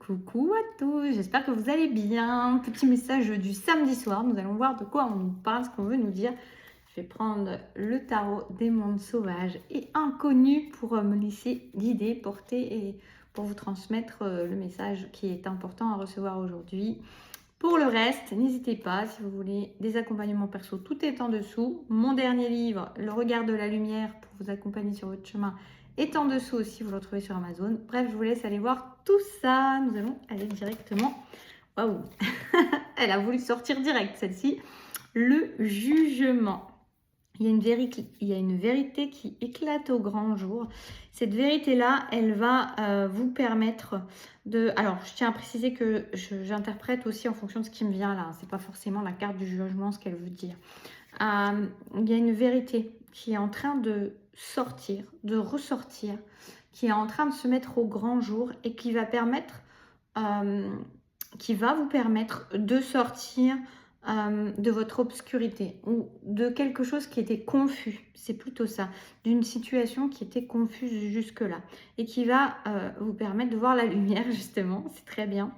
Coucou à tous, j'espère que vous allez bien. Petit message du samedi soir, nous allons voir de quoi on nous parle, ce qu'on veut nous dire. Je vais prendre le tarot des mondes sauvages et inconnus pour me laisser guider, porter et pour vous transmettre le message qui est important à recevoir aujourd'hui. Pour le reste, n'hésitez pas, si vous voulez des accompagnements perso, tout est en dessous. Mon dernier livre, Le regard de la lumière, pour vous accompagner sur votre chemin, est en dessous aussi, vous le retrouvez sur Amazon. Bref, je vous laisse aller voir tout ça. Nous allons aller directement. Waouh. Elle a voulu sortir direct, celle-ci. Le jugement. Il y a une vérité qui éclate au grand jour. Cette vérité-là, elle va vous permettre de... Alors, je tiens à préciser que j'interprète aussi en fonction de ce qui me vient là. C'est pas forcément la carte du jugement, ce qu'elle veut dire. Il y a une vérité qui est en train de sortir, de ressortir, qui est en train de se mettre au grand jour et qui va permettre, qui va vous permettre de sortir de votre obscurité ou de quelque chose qui était confus, c'est plutôt ça, d'une situation qui était confuse jusque-là et qui va vous permettre de voir la lumière justement, c'est très bien.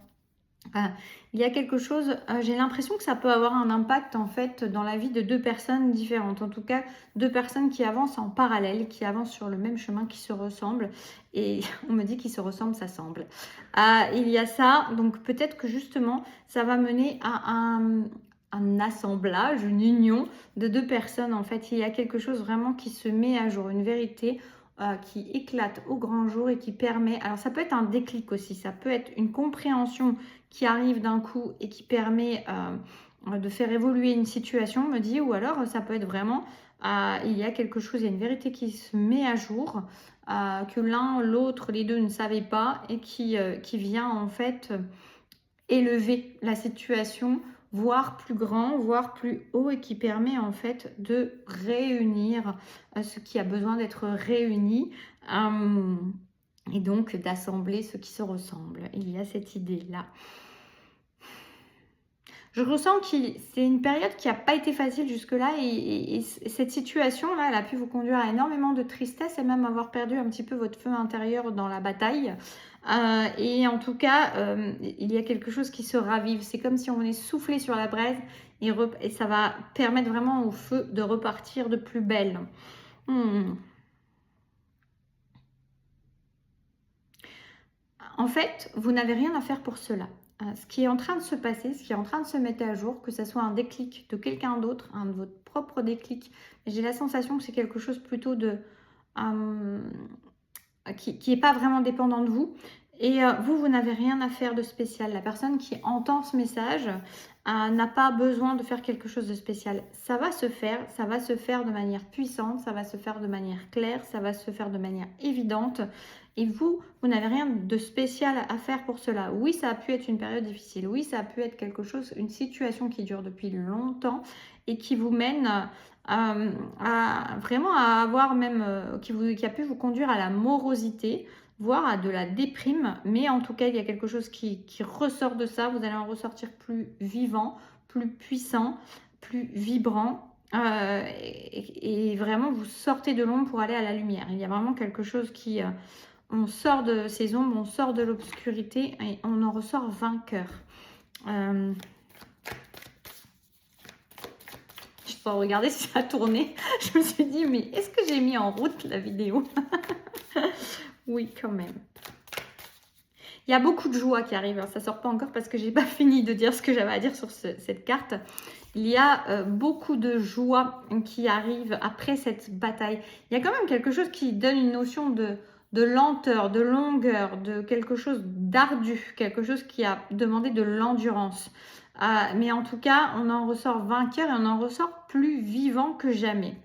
Il y a quelque chose, j'ai l'impression que ça peut avoir un impact en fait dans la vie de deux personnes différentes, en tout cas deux personnes qui avancent en parallèle, qui avancent sur le même chemin, qui se ressemblent, et on me dit qu'ils se ressemblent, ça semble. Il y a ça, donc peut-être que justement ça va mener à un assemblage, une union de deux personnes en fait. Il y a quelque chose vraiment qui se met à jour, une vérité qui éclate au grand jour et qui permet, alors ça peut être un déclic aussi, ça peut être une compréhension qui arrive d'un coup et qui permet de faire évoluer une situation, me dit, ou alors ça peut être vraiment, il y a quelque chose, il y a une vérité qui se met à jour, que l'un, l'autre, les deux ne savaient pas et qui vient en fait élever la situation, voire plus grand, voire plus haut et qui permet en fait de réunir ce qui a besoin d'être réuni et donc d'assembler ce qui se ressemble. Il y a cette idée-là. Je ressens que c'est une période qui n'a pas été facile jusque-là et cette situation-là, elle a pu vous conduire à énormément de tristesse et même avoir perdu un petit peu votre feu intérieur dans la bataille. Et en tout cas, il y a quelque chose qui se ravive. C'est comme si on venait souffler sur la braise et ça va permettre vraiment au feu de repartir de plus belle. En fait, vous n'avez rien à faire pour cela. Ce qui est en train de se passer, ce qui est en train de se mettre à jour, que ce soit un déclic de quelqu'un d'autre, un de votre propre déclic, j'ai la sensation que c'est quelque chose plutôt de qui n'est pas vraiment dépendant de vous. Et vous n'avez rien à faire de spécial. La personne qui entend ce message n'a pas besoin de faire quelque chose de spécial. Ça va se faire de manière puissante, ça va se faire de manière claire, ça va se faire de manière évidente. Et vous n'avez rien de spécial à faire pour cela. Oui, ça a pu être une période difficile. Oui, ça a pu être quelque chose, une situation qui dure depuis longtemps et qui vous mène vraiment à avoir même, qui a pu vous conduire à la morosité, voire à de la déprime. Mais en tout cas, il y a quelque chose qui ressort de ça. Vous allez en ressortir plus vivant, plus puissant, plus vibrant. Et vraiment, vous sortez de l'ombre pour aller à la lumière. Il y a vraiment quelque chose qui... on sort de ces ombres, on sort de l'obscurité et on en ressort vainqueur. Je peux regarder si ça a tourné. Je me suis dit, mais est-ce que j'ai mis en route la vidéo? Oui, quand même. Il y a beaucoup de joie qui arrive. Alors, ça ne sort pas encore parce que j'ai pas fini de dire ce que j'avais à dire sur cette carte. Il y a beaucoup de joie qui arrive après cette bataille. Il y a quand même quelque chose qui donne une notion de lenteur, de longueur, de quelque chose d'ardu, quelque chose qui a demandé de l'endurance. Mais en tout cas, on en ressort vainqueur et on en ressort plus vivant que jamais.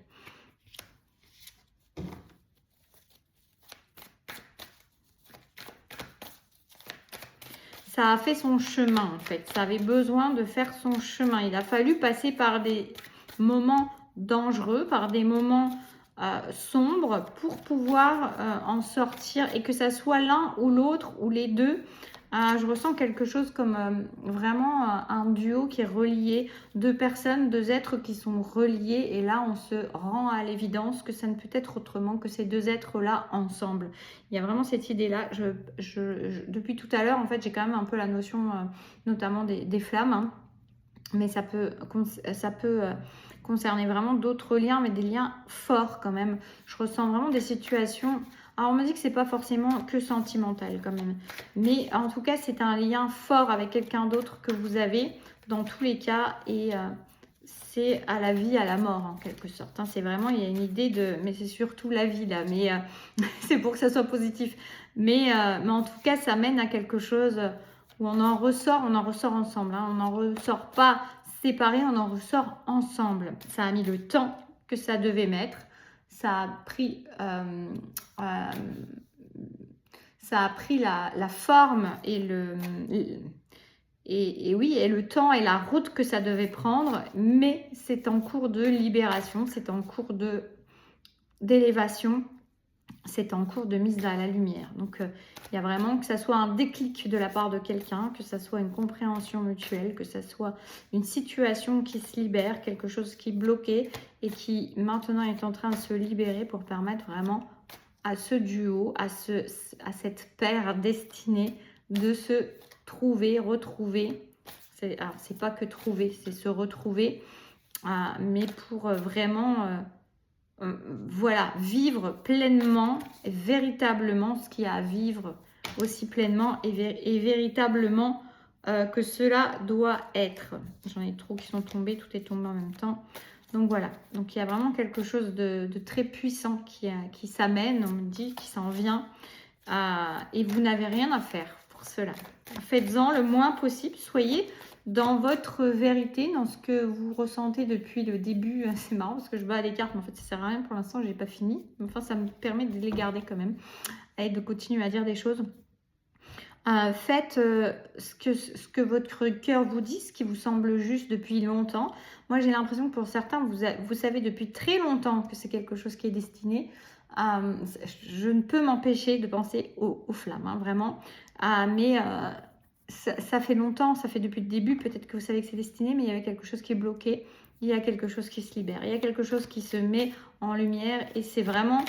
Ça a fait son chemin en fait, ça avait besoin de faire son chemin. Il a fallu passer par des moments dangereux, par des moments sombre pour pouvoir en sortir et que ça soit l'un ou l'autre ou les deux. Je ressens quelque chose comme vraiment un duo qui est relié, deux personnes, deux êtres qui sont reliés et là on se rend à l'évidence que ça ne peut être autrement que ces deux êtres-là ensemble. Il y a vraiment cette idée-là. Depuis tout à l'heure, en fait, j'ai quand même un peu la notion notamment des flammes, hein, mais ça peut concerner vraiment d'autres liens, mais des liens forts quand même. Je ressens vraiment des situations... Alors, on me dit que c'est pas forcément que sentimental quand même. Mais en tout cas, c'est un lien fort avec quelqu'un d'autre que vous avez dans tous les cas. Et c'est à la vie, à la mort en quelque sorte. Hein. C'est vraiment, il y a une idée de... Mais c'est surtout la vie là. Mais c'est pour que ça soit positif. Mais en tout cas, ça mène à quelque chose où on en ressort ensemble. Hein. On n'en ressort pas séparés, on en ressort ensemble. Ça a mis le temps que ça devait mettre. Ça a pris la forme et le temps et la route que ça devait prendre, mais c'est en cours de libération, c'est en cours d'élévation, c'est en cours de mise à la lumière. Donc, il y a vraiment que ça soit un déclic de la part de quelqu'un, que ça soit une compréhension mutuelle, que ça soit une situation qui se libère, quelque chose qui est bloqué et qui maintenant est en train de se libérer pour permettre vraiment à ce duo, à cette paire destinée de se trouver, retrouver. Alors, c'est pas que trouver, c'est se retrouver, mais pour vraiment... voilà, vivre pleinement, véritablement ce qu'il y a à vivre aussi pleinement et véritablement que cela doit être. J'en ai trop qui sont tombés, tout est tombé en même temps. Donc voilà, donc il y a vraiment quelque chose de très puissant qui s'amène, on me dit, qui s'en vient. Et vous n'avez rien à faire pour cela. Faites-en le moins possible, soyez dans votre vérité, dans ce que vous ressentez depuis le début. C'est marrant parce que je bats les cartes, mais en fait ça sert à rien pour l'instant, je n'ai pas fini. Enfin, ça me permet de les garder quand même et de continuer à dire des choses. Faites ce que votre cœur vous dit, ce qui vous semble juste depuis longtemps. Moi, j'ai l'impression que pour certains, vous savez depuis très longtemps que c'est quelque chose qui est destiné. Je ne peux m'empêcher de penser aux flammes, hein, vraiment. Mais ça fait longtemps, ça fait depuis le début, peut-être que vous savez que c'est destiné, mais il y avait quelque chose qui est bloqué, il y a quelque chose qui se libère, il y a quelque chose qui se met en lumière et c'est vraiment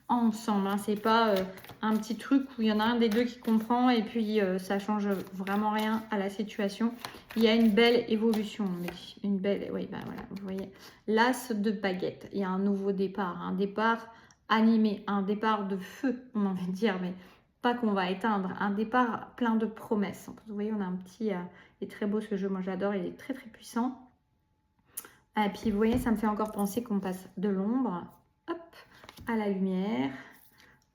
ensemble. Hein. C'est pas un petit truc où il y en a un des deux qui comprend et puis ça change vraiment rien à la situation. Il y a une belle évolution, mais une belle, oui, ben voilà, vous voyez, l'as de baguette. Il y a un nouveau départ, un départ animé, un départ de feu, on a envie de dire, mais pas qu'on va éteindre, un départ plein de promesses. Vous voyez, on a un petit, il est très beau ce jeu, moi j'adore, il est très très puissant. Et puis vous voyez, ça me fait encore penser qu'on passe de l'ombre, hop, à la lumière.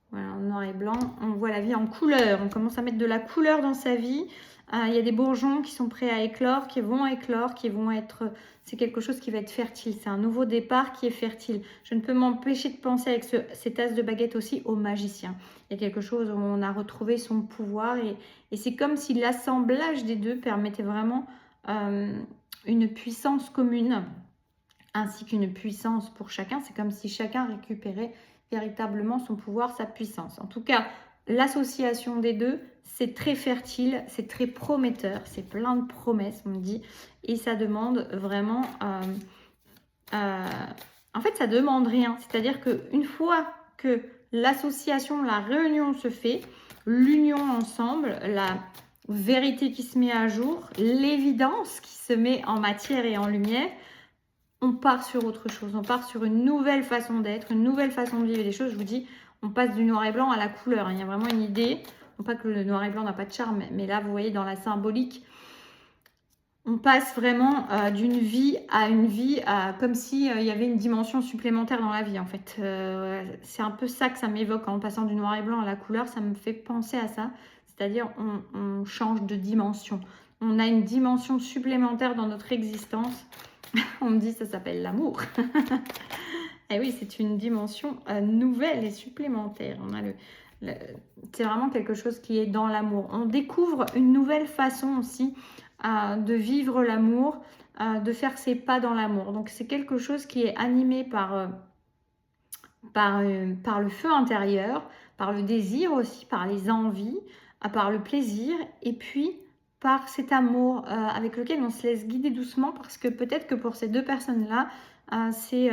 Voilà, en noir et blanc, on voit la vie en couleur, on commence à mettre de la couleur dans sa vie. Il y a des bourgeons qui sont prêts à éclore, qui vont être... C'est quelque chose qui va être fertile, c'est un nouveau départ qui est fertile. Je ne peux m'empêcher de penser avec cet as de baguette aussi au magicien. Il y a quelque chose où on a retrouvé son pouvoir et c'est comme si l'assemblage des deux permettait vraiment une puissance commune ainsi qu'une puissance pour chacun. C'est comme si chacun récupérait véritablement son pouvoir, sa puissance. En tout cas, l'association des deux, c'est très fertile, c'est très prometteur, c'est plein de promesses, on me dit, et ça demande vraiment... en fait, ça demande rien. C'est-à-dire qu'une fois que l'association, la réunion se fait, l'union ensemble, la vérité qui se met à jour, l'évidence qui se met en matière et en lumière, on part sur autre chose, on part sur une nouvelle façon d'être, une nouvelle façon de vivre les choses. Je vous dis, on passe du noir et blanc à la couleur. Il y a vraiment une idée, non pas que le noir et blanc n'a pas de charme, mais là, vous voyez, dans la symbolique, on passe vraiment d'une vie à une vie, comme s'il y avait une dimension supplémentaire dans la vie, en fait. C'est un peu ça que ça m'évoque en passant du noir et blanc à la couleur. Ça me fait penser à ça. C'est-à-dire, on change de dimension. On a une dimension supplémentaire dans notre existence. On me dit ça s'appelle l'amour. Et oui, c'est une dimension nouvelle et supplémentaire. C'est vraiment quelque chose qui est dans l'amour. On découvre une nouvelle façon aussi de vivre l'amour, de faire ses pas dans l'amour. Donc c'est quelque chose qui est animé par le feu intérieur, par le désir aussi, par les envies, par le plaisir, et puis par cet amour avec lequel on se laisse guider doucement, parce que peut-être que pour ces deux personnes-là, c'est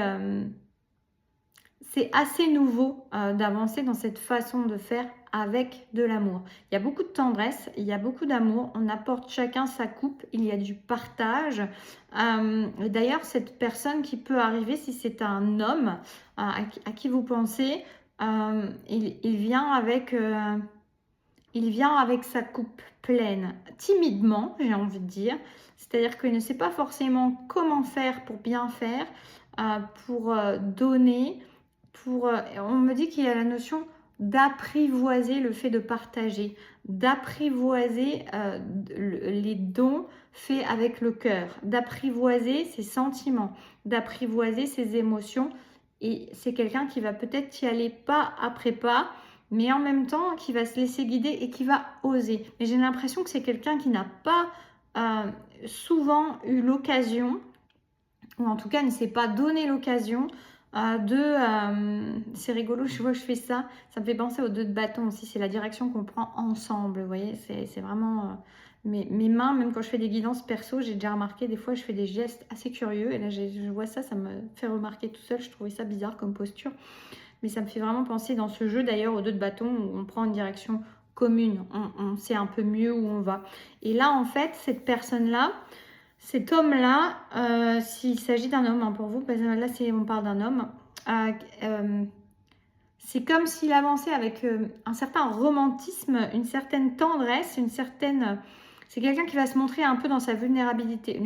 assez nouveau d'avancer dans cette façon de faire avec de l'amour. Il y a beaucoup de tendresse, il y a beaucoup d'amour, on apporte chacun sa coupe, il y a du partage. D'ailleurs, cette personne qui peut arriver, si c'est un homme à qui vous pensez, il vient avec sa coupe pleine, timidement, j'ai envie de dire. C'est-à-dire qu'il ne sait pas forcément comment faire pour bien faire, pour donner. On me dit qu'il y a la notion d'apprivoiser le fait de partager, d'apprivoiser les dons faits avec le cœur, d'apprivoiser ses sentiments, d'apprivoiser ses émotions. Et c'est quelqu'un qui va peut-être y aller pas après pas, mais en même temps qui va se laisser guider et qui va oser. Mais j'ai l'impression que c'est quelqu'un qui n'a pas souvent eu l'occasion, ou en tout cas ne s'est pas donné l'occasion c'est rigolo, je vois que je fais ça, ça me fait penser aux 2 de bâton aussi, c'est la direction qu'on prend ensemble, vous voyez, c'est vraiment mes mains, même quand je fais des guidances perso, j'ai déjà remarqué, des fois je fais des gestes assez curieux, et là je vois ça, ça me fait remarquer tout seul, je trouvais ça bizarre comme posture, mais ça me fait vraiment penser dans ce jeu d'ailleurs aux 2 de bâton, où on prend une direction commune, on sait un peu mieux où on va, et là en fait, cette personne-là, cet homme-là, s'il s'agit d'un homme pour vous, parce que là on parle d'un homme, c'est comme s'il avançait avec un certain romantisme, une certaine tendresse, c'est quelqu'un qui va se montrer un peu dans sa vulnérabilité,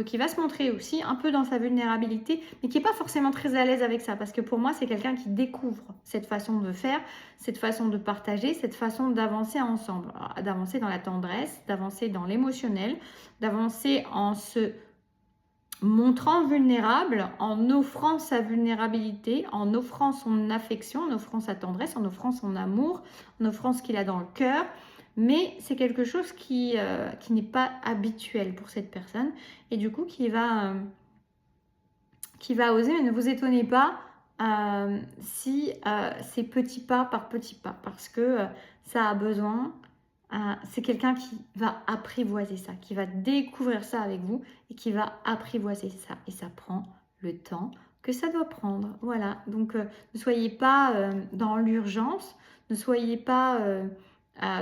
qui va se montrer aussi un peu dans sa vulnérabilité, mais qui n'est pas forcément très à l'aise avec ça, parce que pour moi, c'est quelqu'un qui découvre cette façon de faire, cette façon de partager, cette façon d'avancer ensemble, d'avancer dans la tendresse, d'avancer dans l'émotionnel, d'avancer en se montrant vulnérable, en offrant sa vulnérabilité, en offrant son affection, en offrant sa tendresse, en offrant son amour, en offrant ce qu'il a dans le cœur. Mais c'est quelque chose qui n'est pas habituel pour cette personne et du coup qui va oser. Mais ne vous étonnez pas si c'est petit pas par petit pas, parce que ça a besoin, c'est quelqu'un qui va apprivoiser ça, qui va découvrir ça avec vous et qui va apprivoiser ça, et ça prend le temps que ça doit prendre. Voilà, donc ne soyez pas dans l'urgence, ne soyez pas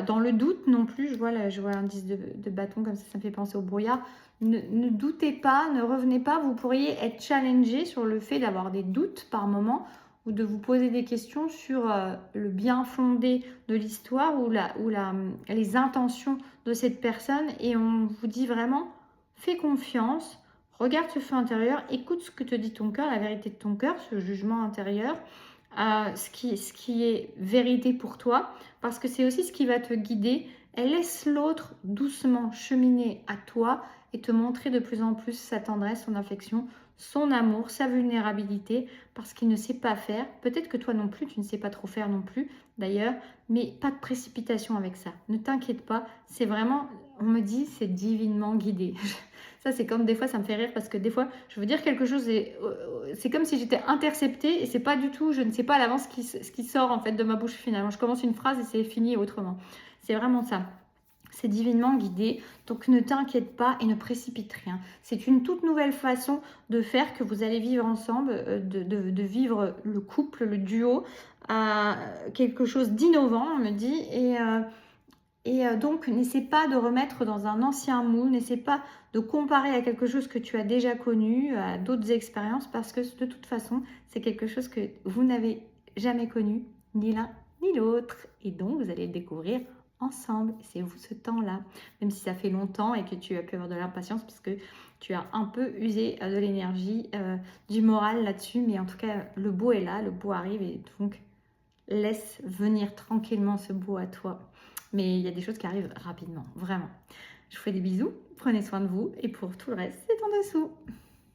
dans le doute non plus. Je vois un 10 de bâton comme ça me fait penser au brouillard. Ne doutez pas, ne revenez pas. Vous pourriez être challengé sur le fait d'avoir des doutes par moment, ou de vous poser des questions sur le bien fondé de l'histoire, ou les intentions de cette personne, et on vous dit vraiment, fais confiance, regarde ce feu intérieur, écoute ce que te dit ton cœur, la vérité de ton cœur, ce jugement intérieur, ce qui est vérité pour toi, parce que c'est aussi ce qui va te guider. Et laisse l'autre doucement cheminer à toi et te montrer de plus en plus sa tendresse, son affection, son amour, sa vulnérabilité, parce qu'il ne sait pas faire. Peut-être que toi non plus, tu ne sais pas trop faire non plus, d'ailleurs, mais pas de précipitation avec ça. Ne t'inquiète pas, c'est vraiment, on me dit, c'est divinement guidé. Ça, c'est comme des fois, ça me fait rire, parce que des fois, je veux dire quelque chose et c'est comme si j'étais interceptée, et c'est pas du tout, je ne sais pas à l'avance ce qui sort en fait de ma bouche finalement. Je commence une phrase et c'est fini autrement. C'est vraiment ça. C'est divinement guidé, donc ne t'inquiète pas et ne précipite rien. C'est une toute nouvelle façon de faire que vous allez vivre ensemble, de vivre le couple, le duo, quelque chose d'innovant, on me dit, et donc n'essaie pas de remettre dans un ancien moule, n'essaie pas de comparer à quelque chose que tu as déjà connu, à d'autres expériences, parce que de toute façon, c'est quelque chose que vous n'avez jamais connu, ni l'un ni l'autre, et donc vous allez le découvrir ensemble. C'est vous ce temps-là, même si ça fait longtemps et que tu as pu avoir de l'impatience parce que tu as un peu usé de l'énergie, du moral là-dessus, mais en tout cas le beau est là, le beau arrive, et donc laisse venir tranquillement ce beau à toi. Mais il y a des choses qui arrivent rapidement, vraiment. Je vous fais des bisous, prenez soin de vous, et pour tout le reste, c'est en dessous.